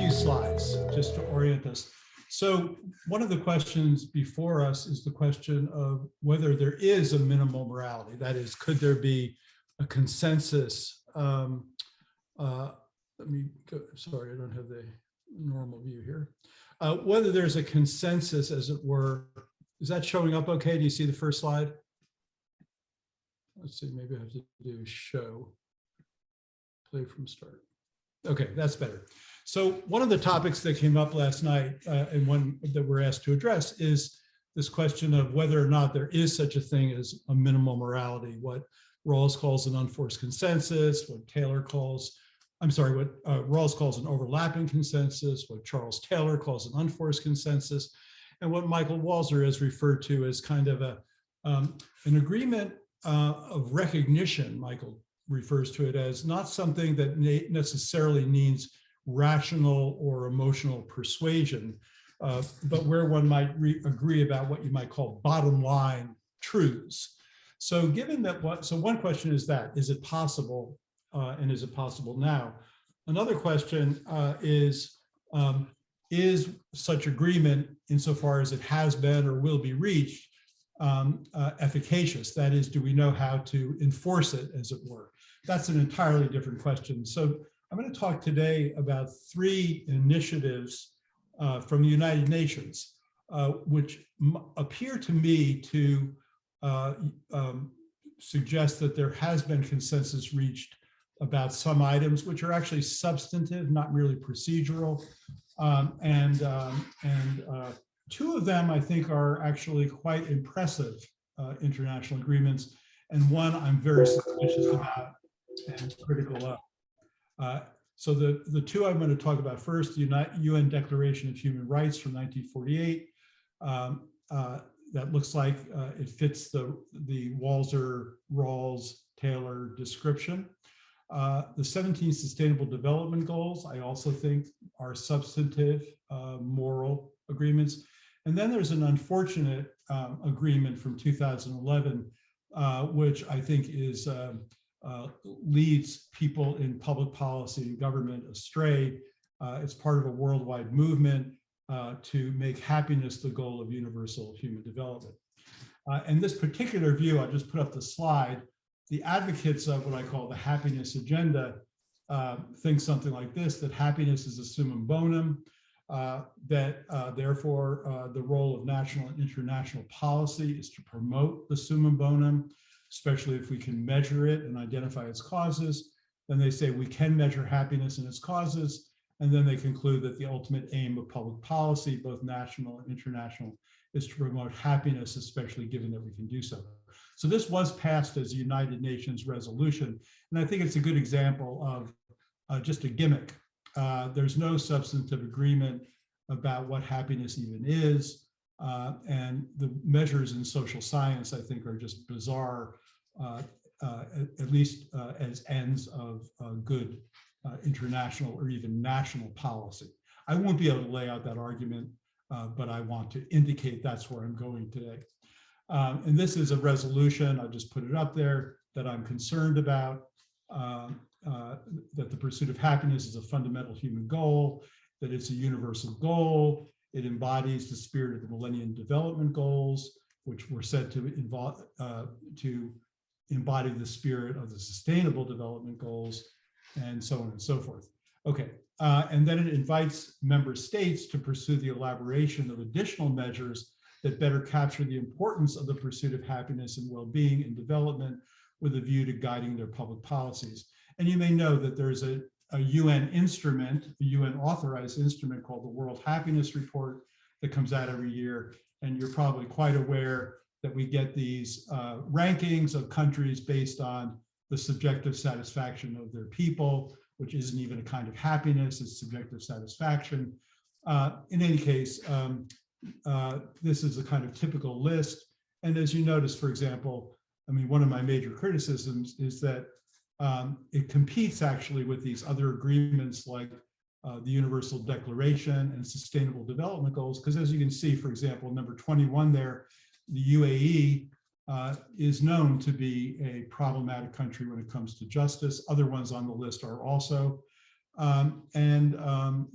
few slides just to orient us. So one of the questions before us is the question of whether there is a minimal morality. That is, could there be a consensus? Let me go, sorry, I don't have the normal view here. Whether there's a consensus, as it were. Is that showing up okay? Do you see the first slide? Let's see, maybe I have to do show, play from start. Okay, that's better. So one of the topics that came up last night and one that we're asked to address is this question of whether or not there is such a thing as a minimal morality, what Rawls calls an unforced consensus, what Rawls calls an overlapping consensus, what Charles Taylor calls an unforced consensus, and what Michael Walzer has referred to as kind of an agreement of recognition. Michael refers to it as not something that necessarily needs rational or emotional persuasion, but where one might agree about what you might call bottom line truths. So given that, so one question is that, is it possible, and is it possible now? Another question is such agreement, insofar as it has been or will be reached, efficacious? That is, do we know how to enforce it, as it were? That's an entirely different question. So I'm going to talk today about three initiatives from the United Nations, which appear to me to suggest that there has been consensus reached about some items which are actually substantive, not merely procedural. Two of them, I think, are actually quite impressive international agreements, and one I'm very suspicious about and critical of. So the two I'm going to talk about first, the UN Declaration of Human Rights from 1948. That looks like it fits the Walzer, Rawls, Taylor description. The 17 Sustainable Development Goals, I also think, are substantive moral agreements. And then there's an unfortunate agreement from 2011, which I think is leads people in public policy and government astray. It's part of a worldwide movement to make happiness the goal of universal human development. And this particular view, I'll just put up the slide. The advocates of what I call the happiness agenda think something like this, that happiness is a summum bonum, that therefore the role of national and international policy is to promote the summum bonum, especially if we can measure it and identify its causes. Then they say we can measure happiness and its causes, and then they conclude that the ultimate aim of public policy, both national and international, is to promote happiness, especially given that we can do so. So this was passed as a United Nations resolution, and I think it's a good example of just a gimmick. There's no substantive agreement about what happiness even is, and the measures in social science, I think, are just bizarre, at least as ends of good international or even national policy. I won't be able to lay out that argument, but I want to indicate that's where I'm going today. And this is a resolution, I'll just put it up there, that I'm concerned about, that the pursuit of happiness is a fundamental human goal, that it's a universal goal. It embodies the spirit of the Millennium Development Goals, which were said to embody the spirit of the Sustainable Development Goals, and so on and so forth. Okay, and then it invites member states to pursue the elaboration of additional measures that better capture the importance of the pursuit of happiness and well-being in development with a view to guiding their public policies. And you may know that there's a UN instrument, a UN authorized instrument called the World Happiness Report that comes out every year. And you're probably quite aware that we get these rankings of countries based on the subjective satisfaction of their people, which isn't even a kind of happiness, it's subjective satisfaction. In any case, this is a kind of typical list. And as you notice, for example, I mean, one of my major criticisms is that it competes actually with these other agreements like the Universal Declaration and Sustainable Development Goals, because as you can see, for example, number 21 there, the UAE is known to be a problematic country when it comes to justice. Other ones on the list are also. The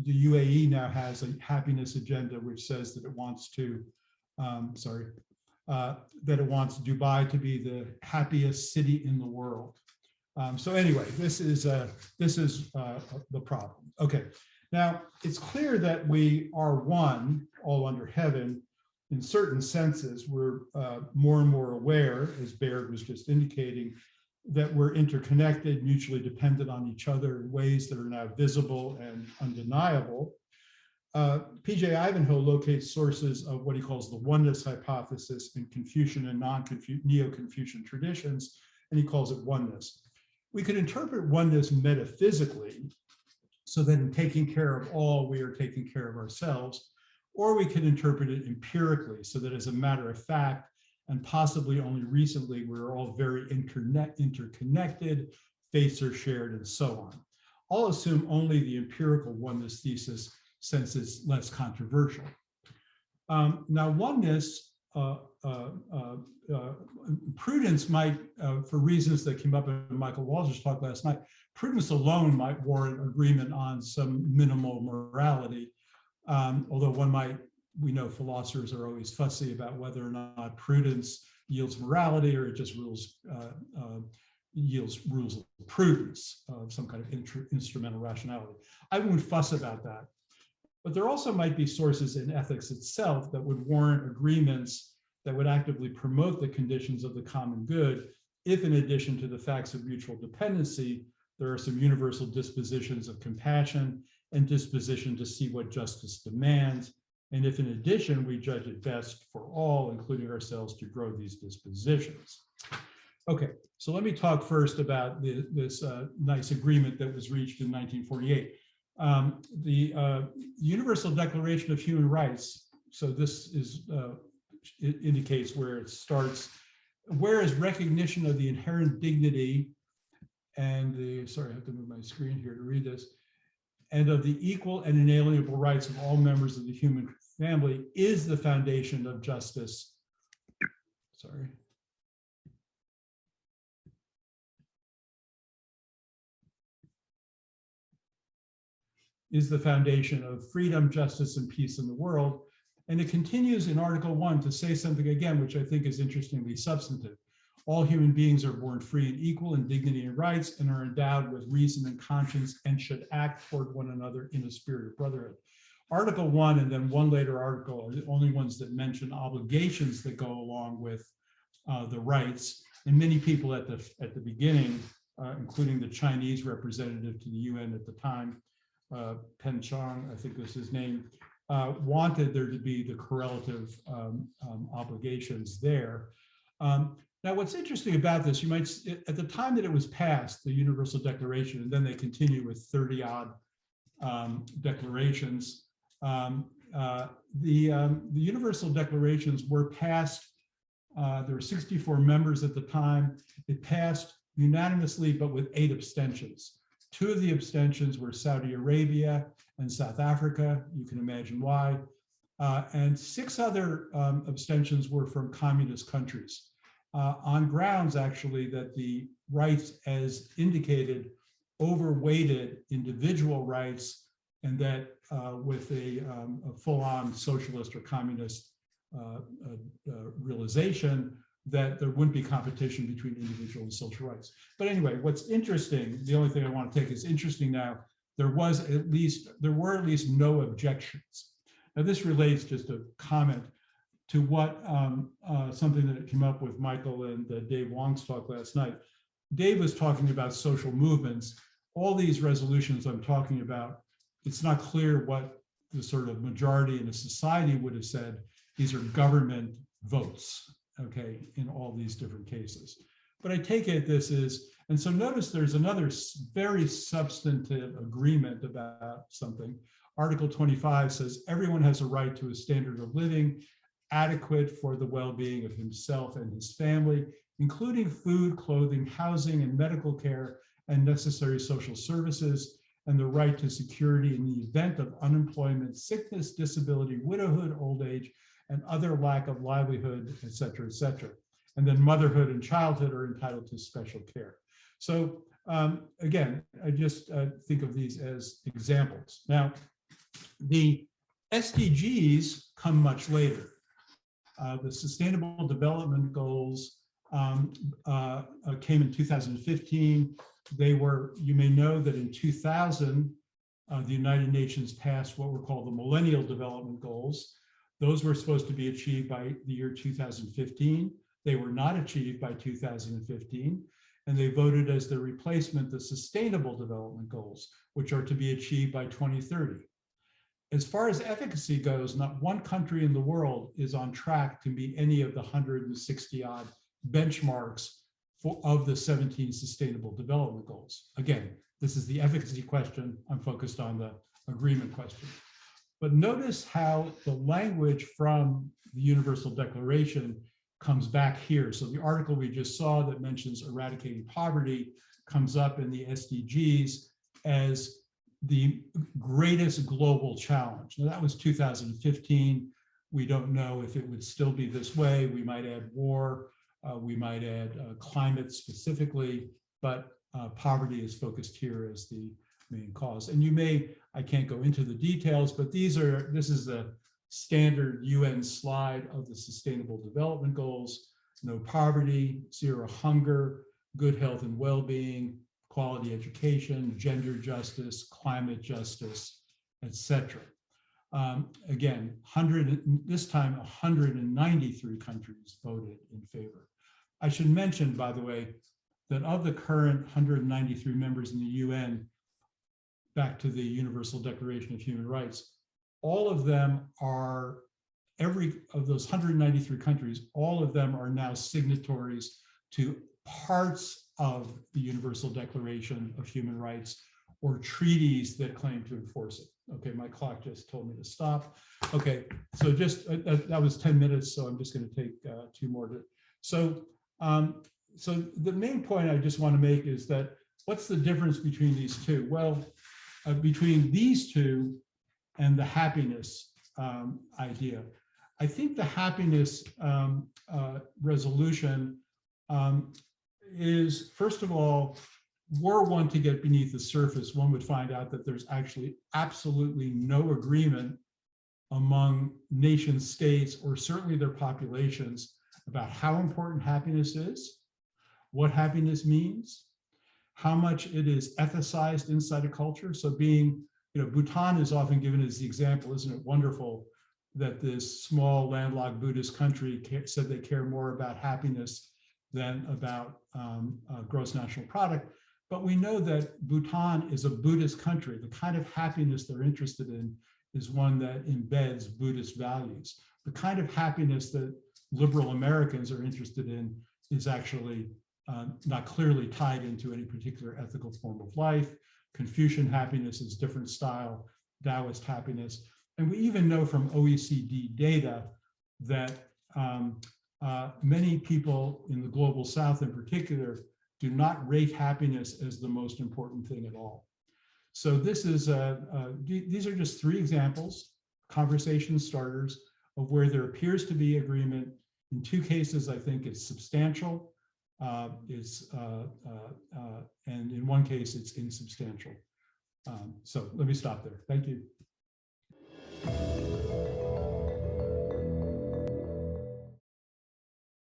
UAE now has a happiness agenda, which says that it wants to, that it wants Dubai to be the happiest city in the world. So anyway, this is the problem. Okay, now it's clear that we are one, all under heaven. In certain senses, we're more and more aware, as Baird was just indicating, that we're interconnected, mutually dependent on each other in ways that are now visible and undeniable. P.J. Ivanhoe locates sources of what he calls the oneness hypothesis in Confucian and Neo-Confucian traditions, and he calls it oneness. We could interpret oneness metaphysically, so that in taking care of all, we are taking care of ourselves, or we could interpret it empirically, so that as a matter of fact, and possibly only recently, we're all very interconnected, fates are shared, and so on. I'll assume only the empirical oneness thesis, since it's less controversial. Now, oneness, prudence might, for reasons that came up in Michael Walzer's talk last night, prudence alone might warrant agreement on some minimal morality, although we know philosophers are always fussy about whether or not prudence yields morality or it just yields rules of prudence, some kind of instrumental rationality. I wouldn't fuss about that. But there also might be sources in ethics itself that would warrant agreements that would actively promote the conditions of the common good, if in addition to the facts of mutual dependency, there are some universal dispositions of compassion and disposition to see what justice demands, and if in addition we judge it best for all, including ourselves, to grow these dispositions. Okay, so let me talk first about this nice agreement that was reached in 1948. The Universal Declaration of Human Rights, so this is, it indicates where it starts, whereas recognition of the inherent dignity and the, sorry, I have to move my screen here to read this, and of the equal and inalienable rights of all members of the human family is the foundation of justice. Sorry. Is the foundation of freedom, justice, and peace in the world. And it continues in Article 1 to say something again, which I think is interestingly substantive. All human beings are born free and equal in dignity and rights and are endowed with reason and conscience and should act toward one another in a spirit of brotherhood. Article 1 and then one later article are the only ones that mention obligations that go along with the rights. And many people at the beginning, including the Chinese representative to the UN at the time, Pen Chong, I think was his name, wanted there to be the correlative obligations there. Now, what's interesting about this, you might, at the time that it was passed, the Universal Declaration, and then they continue with 30-odd declarations, the Universal Declarations were passed, there were 64 members at the time. It passed unanimously, but with 8 abstentions. 2 of the abstentions were Saudi Arabia and South Africa. You can imagine why. And 6 other abstentions were from communist countries, on grounds actually that the rights as indicated overweighted individual rights, and that with a full-on socialist or communist realization that there wouldn't be competition between individual and social rights. But anyway, what's interesting, the only thing I want to take is interesting now, there were at least no objections. Now this relates, just a comment, to what something that came up with Michael and Dave Wong's talk last night. Dave was talking about social movements. All these resolutions I'm talking about, it's not clear what the sort of majority in a society would have said. These are government votes, okay, in all these different cases. But I take it this is, and so notice there's another very substantive agreement about something. Article 25 says everyone has a right to a standard of living adequate for the well-being of himself and his family, including food, clothing, housing, and medical care, and necessary social services, and the right to security in the event of unemployment, sickness, disability, widowhood, old age, and other lack of livelihood, et cetera, et cetera. And then motherhood and childhood are entitled to special care. So again, I just think of these as examples. Now, the SDGs come much later. The Sustainable Development Goals came in 2015. They were, you may know that in 2000, the United Nations passed what were called the Millennial Development Goals. Those were supposed to be achieved by the year 2015. They were not achieved by 2015, and they voted as their replacement the Sustainable Development Goals, which are to be achieved by 2030. As far as efficacy goes, not one country in the world is on track to meet any of the 160 odd benchmarks of the 17 Sustainable Development Goals. Again, this is the efficacy question. I'm focused on the agreement question. But notice how the language from the Universal Declaration comes back here. So the article we just saw that mentions eradicating poverty comes up in the SDGs as the greatest global challenge. Now that was 2015. We don't know if it would still be this way. We might add war, we might add climate specifically, but poverty is focused here as the main cause. And you may, I can't go into the details, but this is the standard UN slide of the Sustainable Development Goals: no poverty, zero hunger, good health and well-being, quality education, gender justice, climate justice, etc. Again, this time 193 countries voted in favor. I should mention, by the way, that of the current 193 members in the UN, back to the Universal Declaration of Human Rights, all of them are, every of those 193 countries, all of them are now signatories to parts of the Universal Declaration of Human Rights or treaties that claim to enforce it. Okay, my clock just told me to stop. Okay, so just, that was 10 minutes, so I'm just going to take 2 more. So the main point I just want to make is that what's the difference between these two? Well, between these two and the happiness idea. I think the happiness resolution is, first of all, were one to get beneath the surface, one would find out that there's actually absolutely no agreement among nation states, or certainly their populations, about how important happiness is, what happiness means, how much it is ethicized inside a culture. So being, Bhutan is often given as the example, isn't it wonderful that this small landlocked Buddhist country said they care more about happiness than about gross national product. But we know that Bhutan is a Buddhist country. The kind of happiness they're interested in is one that embeds Buddhist values. The kind of happiness that liberal Americans are interested in is actually not clearly tied into any particular ethical form of life. Confucian happiness is different style, Taoist happiness. And we even know from OECD data that many people in the global South in particular do not rate happiness as the most important thing at all. So this is these are just 3 examples, conversation starters, of where there appears to be agreement. In 2 cases, I think it's substantial, and in 1 case, it's insubstantial. So let me stop there. Thank you.